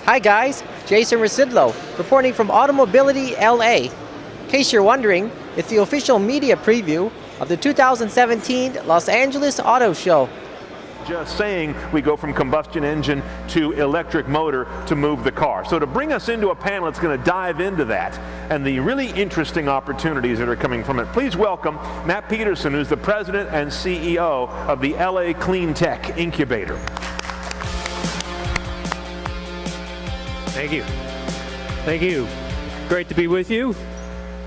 Hi guys, Jason Rzucidlo, reporting from AutoMobility L.A. In case you're wondering, it's the official media preview of the 2017 Los Angeles Auto Show. Just saying we go from combustion engine to electric motor to move the car. So to bring us into a panel that's going to dive into that and the really interesting opportunities that are coming from it, please welcome Matt Petersen, who's the president and CEO of the LA Clean Tech Incubator. Thank you. Thank you. Great to be with you.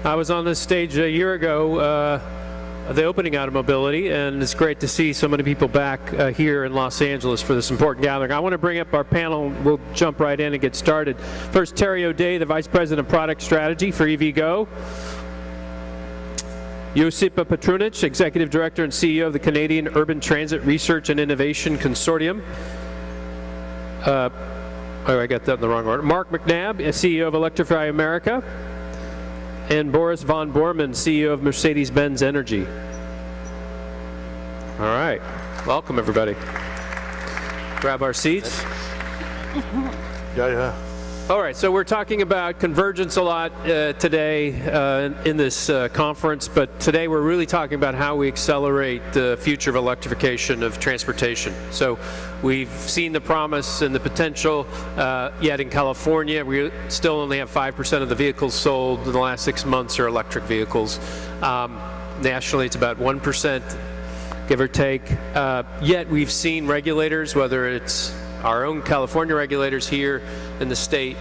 I was on this stage a year ago at the opening AutoMobility, and it's great to see so many people back here in Los Angeles for this important gathering. I want to bring up our panel. We'll jump right in and get started. First, Terry O'Day, the Vice President of Product Strategy for EVGo. Josipa Petrunic, Executive Director and CEO of the Canadian Urban Transit Research and Innovation Consortium. Oh, I got that in the wrong order. Mark McNabb, CEO of Electrify America. And Boris von Bormann, CEO of Mercedes-Benz Energy. All right, welcome everybody. Grab our seats. Yeah. All right, so we're talking about convergence a lot today in this conference, but today we're really talking about how we accelerate the future of electrification of transportation. So we've seen the promise and the potential, yet in California, we still only have 5% of the vehicles sold in the last 6 months are electric vehicles. Nationally, it's about 1%, give or take. Yet we've seen regulators, whether it's our own California regulators here in the state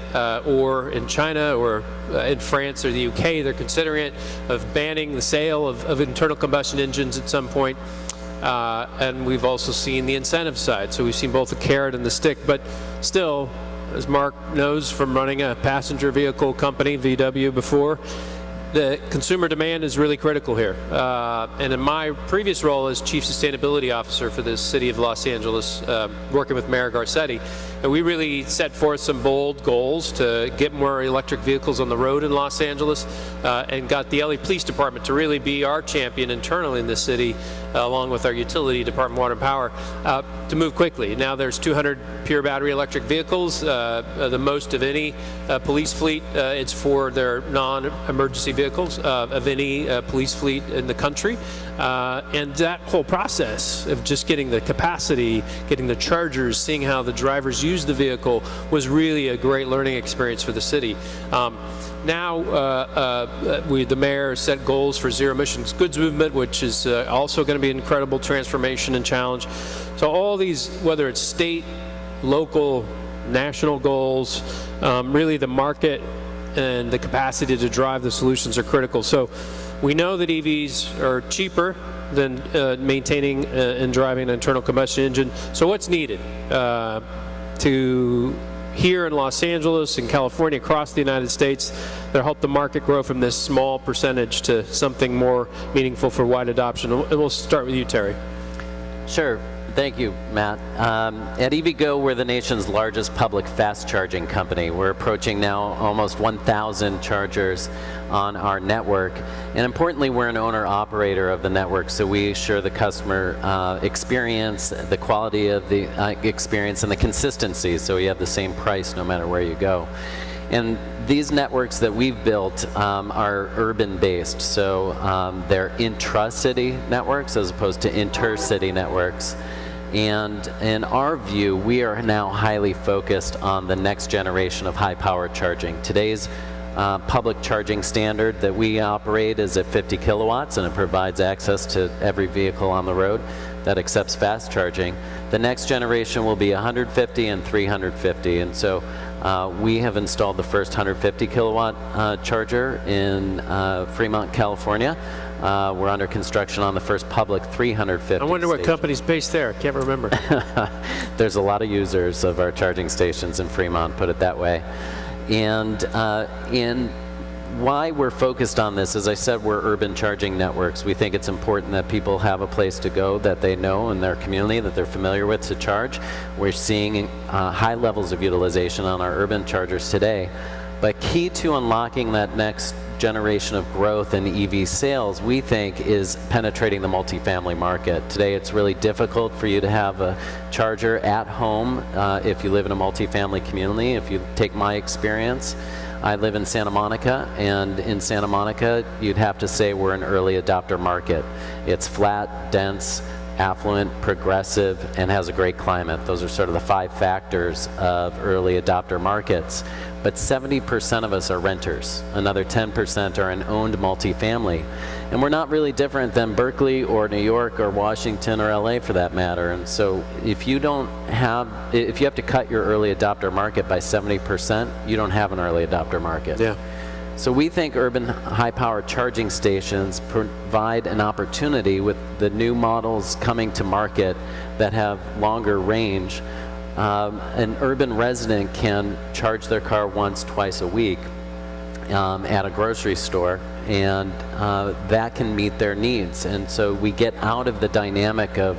or in China or in France or the UK, they're considering it, of banning the sale of internal combustion engines at some point. And we've also seen the incentive side. So we've seen both the carrot and the stick, but still, as Mark knows from running a passenger vehicle company, VW, before, the consumer demand is really critical here. And in my previous role as Chief Sustainability Officer for the City of Los Angeles, working with Mayor Garcetti, and we really set forth some bold goals to get more electric vehicles on the road in Los Angeles, and got the LA Police Department to really be our champion internally in the city, along with our utility department, Water and Power, to move quickly. Now there's 200 pure battery electric vehicles, the most of any police fleet. It's for their non-emergency vehicles of any police fleet in the country. And that whole process of just getting the capacity, getting the chargers, seeing how the drivers use the vehicle was really a great learning experience for the city. Now, the mayor set goals for zero emissions goods movement, which is also going to be an incredible transformation and challenge. So all these, whether it's state, local, national goals, really the market and the capacity to drive the solutions are critical. So we know that EVs are cheaper than maintaining and driving an internal combustion engine. So what's needed to here in Los Angeles and California, across the United States, that help the market grow from this small percentage to something more meaningful for wide adoption? And we'll start with you, Terry. Sure. Thank you, Matt. At EVGo, we're the nation's largest public fast charging company. We're approaching now almost 1,000 chargers on our network. And importantly, we're an owner-operator of the network, so we assure the customer experience, the quality of the experience, and the consistency, so you have the same price no matter where you go. And these networks that we've built are urban-based, so they're intra-city networks as opposed to inter-city networks. And in our view, we are now highly focused on the next generation of high-power charging. Today's public charging standard that we operate is at 50 kilowatts, and it provides access to every vehicle on the road that accepts fast charging. The next generation will be 150 and 350, and so we have installed the first 150 kilowatt charger in Fremont, California. We're under construction on the first public 350 I wonder station. what company's based there. I can't remember. There's a lot of users of our charging stations in Fremont, put it that way. And why we're focused on this, as I said, we're urban charging networks. We think it's important that people have a place to go that they know in their community, that they're familiar with, to charge. We're seeing high levels of utilization on our urban chargers today. But key to unlocking that next generation of growth in EV sales, we think, is penetrating the multifamily market. Today, it's really difficult for you to have a charger at home if you live in a multifamily community. If you take my experience, I live in Santa Monica, and in Santa Monica, you'd have to say we're an early adopter market. It's flat, dense, affluent, progressive, and has a great climate. Those are sort of the 5 factors of early adopter markets. But 70% of us are renters. Another 10% are in owned multifamily. And we're not really different than Berkeley or New York or Washington or LA for that matter. And so if you have to cut your early adopter market by 70%, you don't have an early adopter market. Yeah. So we think urban high-power charging stations provide an opportunity with the new models coming to market that have longer range. An urban resident can charge their car once, twice a week at a grocery store, and that can meet their needs. And so we get out of the dynamic of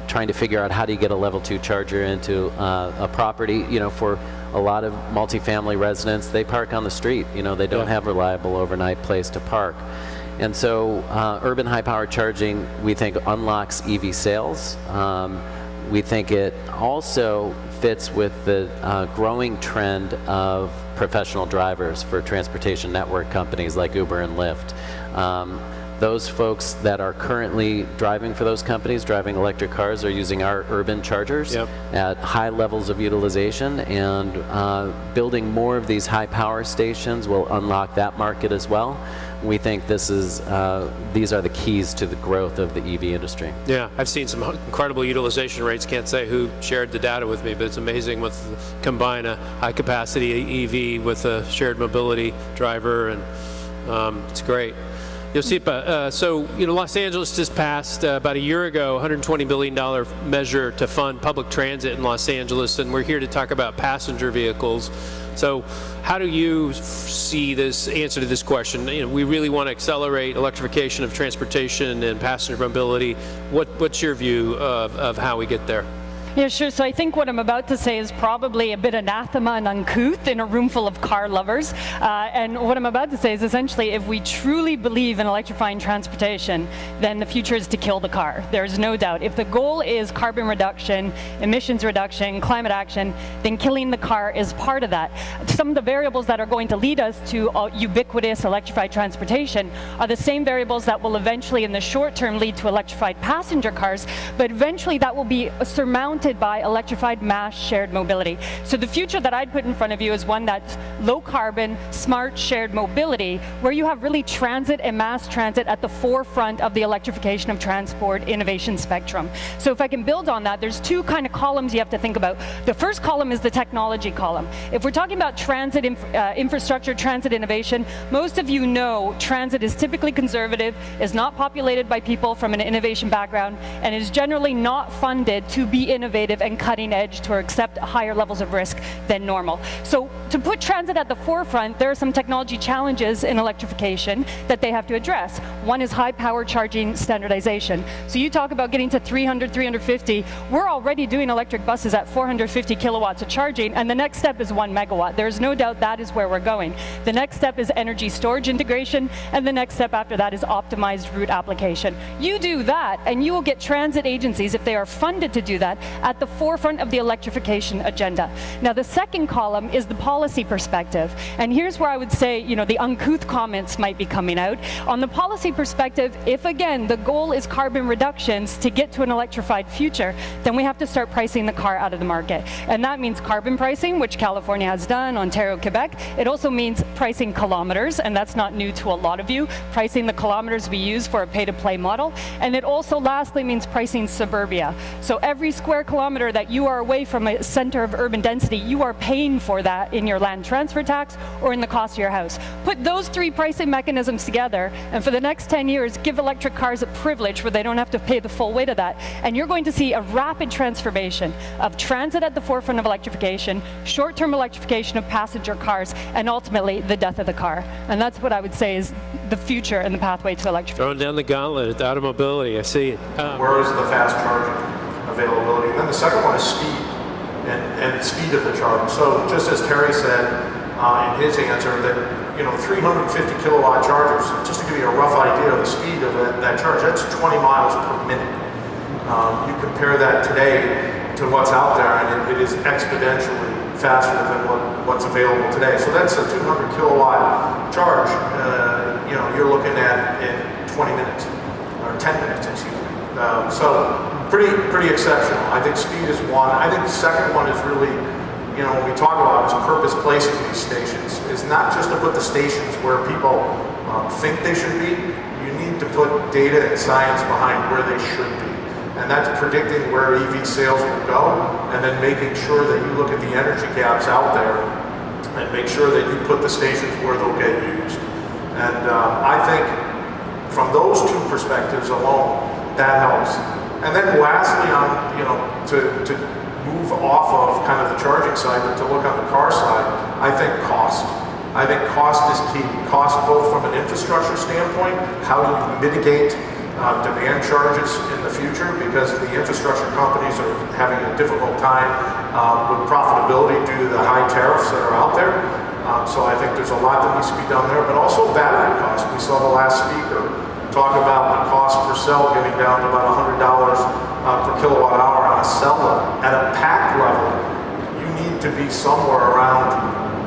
trying to figure out how do you get a level 2 charger into a property. You know, for a lot of multifamily residents, they park on the street. You know, they don't have reliable overnight place to park. And so urban high-power charging, we think, unlocks EV sales. We think it also fits with the growing trend of professional drivers for transportation network companies like Uber and Lyft. Those folks that are currently driving for those companies, driving electric cars, are using our urban chargers at high levels of utilization, and building more of these high power stations will unlock that market as well. We think these are the keys to the growth of the EV industry. Yeah, I've seen some incredible utilization rates. Can't say who shared the data with me, but it's amazing with combine a high capacity EV with a shared mobility driver, and it's great. Josipa, so Los Angeles just passed about a year ago $120 billion measure to fund public transit in Los Angeles, and we're here to talk about passenger vehicles. So how do you see this answer to this question? We really want to accelerate electrification of transportation and passenger mobility. What's your view of how we get there? Yeah, sure. So I think what I'm about to say is probably a bit anathema and uncouth in a room full of car lovers. And what I'm about to say is essentially, if we truly believe in electrifying transportation, then the future is to kill the car. There's no doubt. If the goal is carbon reduction, emissions reduction, climate action, then killing the car is part of that. Some of the variables that are going to lead us to ubiquitous electrified transportation are the same variables that will eventually, in the short term, lead to electrified passenger cars, but eventually that will be surmounted by electrified mass shared mobility. So the future that I'd put in front of you is one that's low carbon, smart shared mobility, where you have really transit and mass transit at the forefront of the electrification of transport innovation spectrum. So if I can build on that, there's 2 kind of columns you have to think about. The first column is the technology column. If we're talking about transit infrastructure, transit innovation, most of you know transit is typically conservative, is not populated by people from an innovation background, and is generally not funded to be innovative and cutting edge to accept higher levels of risk than normal. So to put transit at the forefront, there are some technology challenges in electrification that they have to address. One is high power charging standardization. So you talk about getting to 300, 350. We're already doing electric buses at 450 kilowatts of charging, and the next step is 1 megawatt. There's no doubt that is where we're going. The next step is energy storage integration, and the next step after that is optimized route application. You do that, and you will get transit agencies, if they are funded to do that, at the forefront of the electrification agenda. Now, the second column is the policy perspective. And here's where I would say, the uncouth comments might be coming out. On the policy perspective, if again, the goal is carbon reductions to get to an electrified future, then we have to start pricing the car out of the market. And that means carbon pricing, which California has done, Ontario, Quebec. It also means pricing kilometers, and that's not new to a lot of you, pricing the kilometers we use for a pay-to-play model. And it also lastly means pricing suburbia. So every square kilometer that you are away from a center of urban density, you are paying for that in your land transfer tax or in the cost of your house. Put those 3 pricing mechanisms together, and for the next 10 years, give electric cars a privilege where they don't have to pay the full weight of that. And you're going to see a rapid transformation of transit at the forefront of electrification, short-term electrification of passenger cars, and ultimately the death of the car. And that's what I would say is the future and the pathway to electrification. Throwing down the gauntlet at AutoMobility, I see it. Where is the fast charging availability? And then the second one is speed, and speed of the charge. So just as Terry said in his answer, that 350 kilowatt chargers, just to give you a rough idea of the speed of that charge, that's 20 miles per minute. You compare that today to what's out there, and it is exponentially faster than what's available today. So that's a 200 kilowatt charge. You're looking at in 20 minutes, or 10 minutes, excuse me. So pretty exceptional. I think speed is one. I think the second one is really, when we talk about is purpose placing these stations, is not just to put the stations where people think they should be. You need to put data and science behind where they should be. And that's predicting where EV sales will go, and then making sure that you look at the energy gaps out there and make sure that you put the stations where they'll get used. And I think from those two perspectives alone, that helps. And then lastly, to move off of kind of the charging side, but to look on the car side, I think cost. I think cost is key. Cost both from an infrastructure standpoint, how do you mitigate demand charges in the future, because the infrastructure companies are having a difficult time with profitability due to the high tariffs that are out there. So I think there's a lot that needs to be done there, but also battery cost. We saw the last speaker talk about the cost per cell getting down to about $100 per kilowatt hour on a cell level. At a pack level, you need to be somewhere around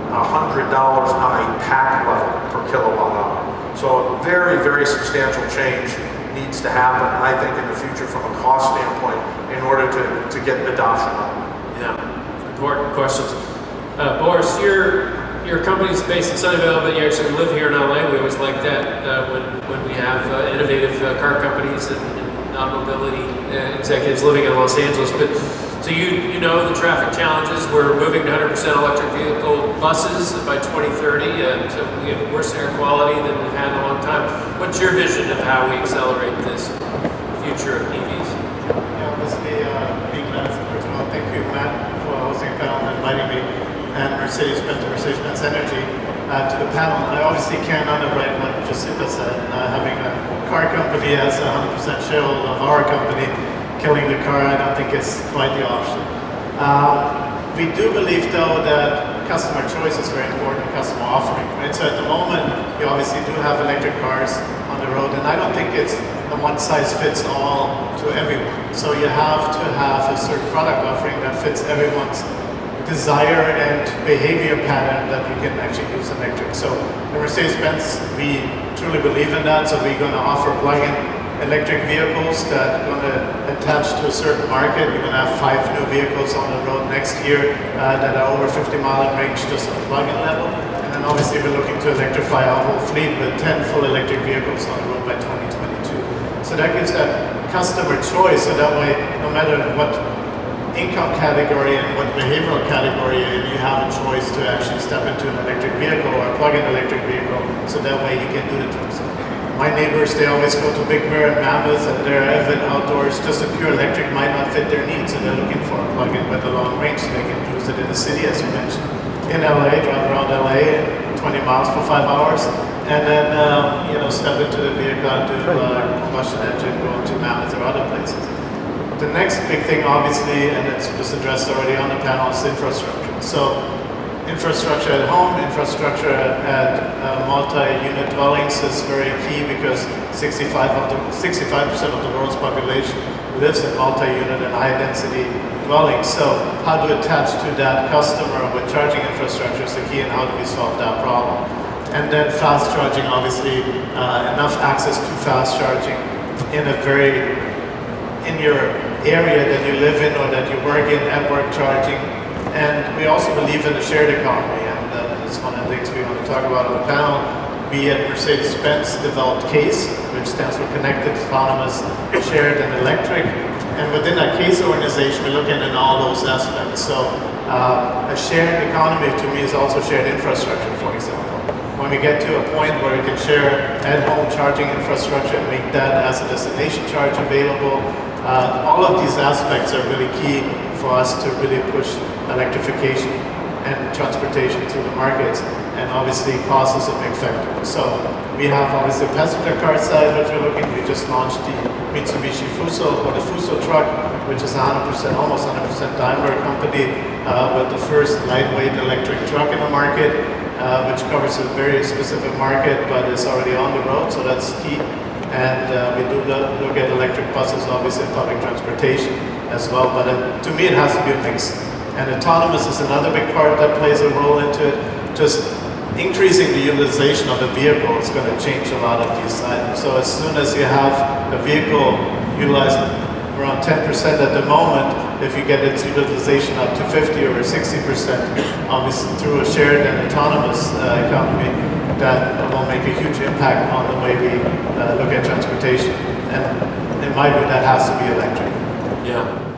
$100 on a pack level per kilowatt hour. So very, very substantial change needs to happen, I think, in the future from a cost standpoint in order to get adoption up. Yeah, important questions. Boris, your company's based in Sunnyvale, but you actually live here in LA. We always like that when we have innovative car companies and mobility executives living in Los Angeles. But so you know the traffic challenges. We're moving to 100% electric vehicle buses by 2030, so we have worse air quality than we've had in a long time. What's your vision of how we accelerate this future of EVs? Yeah, obviously, being glad, first of all, thank you, Matt, for hosting the panel and inviting me, and Mercedes-Benz Energy to the panel. I obviously can't underwrite what Josipa said. Having a car company as 100% shareholder of our company, killing the car, I don't think is quite the option. We do believe, though, that customer choice is very important, customer offering. Right? So at the moment, you obviously do have electric cars on the road, and I don't think it's a one-size-fits-all to everyone. So you have to have a certain product offering that fits everyone's desire and behavior pattern that you can actually use electric. So at Mercedes-Benz, we truly believe in that, so we're going to offer plug-in electric vehicles that are going to attach to a certain market. We're going to have 5 new vehicles on the road next year that are over 50 mile in range just on the plug-in level. And then obviously we're looking to electrify our whole fleet with 10 full electric vehicles on the road by 2022. So that gives that customer choice, so that way no matter what income category and what behavioral category you have a choice to actually step into an electric vehicle or a plug-in electric vehicle, so that way you can do the trips. My neighbors, they always go to Big Bear and Mammoth, and they're avid outdoors. Just a pure electric might not fit their needs, and they're looking for a plug-in with a long range so they can use it in the city, as you mentioned. In LA, drive around LA, 20 miles for 5 hours, and then step into the vehicle and do combustion engine, go into Mammoth or other places. The next big thing, obviously, and it's just addressed already on the panel, is infrastructure. So infrastructure at home, infrastructure at multi-unit dwellings is very key, because 65% of the world's population lives in multi-unit and high-density dwellings. So how to attach to that customer with charging infrastructure is the key, and how do we solve that problem? And then fast charging, obviously, enough access to fast charging in your area that you live in or that you work in, at work charging. And we also believe in the shared economy, and that's one of the things we want to talk about on the panel. We at Mercedes-Benz developed CASE, which stands for Connected, Autonomous, Shared, and Electric. And within that CASE organization, we're looking at all those aspects. So a shared economy to me is also shared infrastructure, for example. When we get to a point where we can share at-home charging infrastructure and make that as a destination charge available, all of these aspects are really key for us to really push electrification and transportation to the markets. And obviously cost is a big factor. So we have obviously the passenger car side, which we're looking. We just launched the Mitsubishi Fuso, or the Fuso truck, which is 100%, almost 100% Daimler company, with the first lightweight electric truck in the market. which covers a very specific market, but is already on the road, so that's key. And we do look at electric buses, obviously, in public transportation as well, but to me it has to be a mix. And autonomous is another big part that plays a role into it. Just increasing the utilization of a vehicle is going to change a lot of these items. So as soon as you have a vehicle utilized around 10% at the moment, if you get its utilization up to 50 or 60%, obviously through a shared and autonomous economy, that will make a huge impact on the way we look at transportation. And in my view, that has to be electric. Yeah.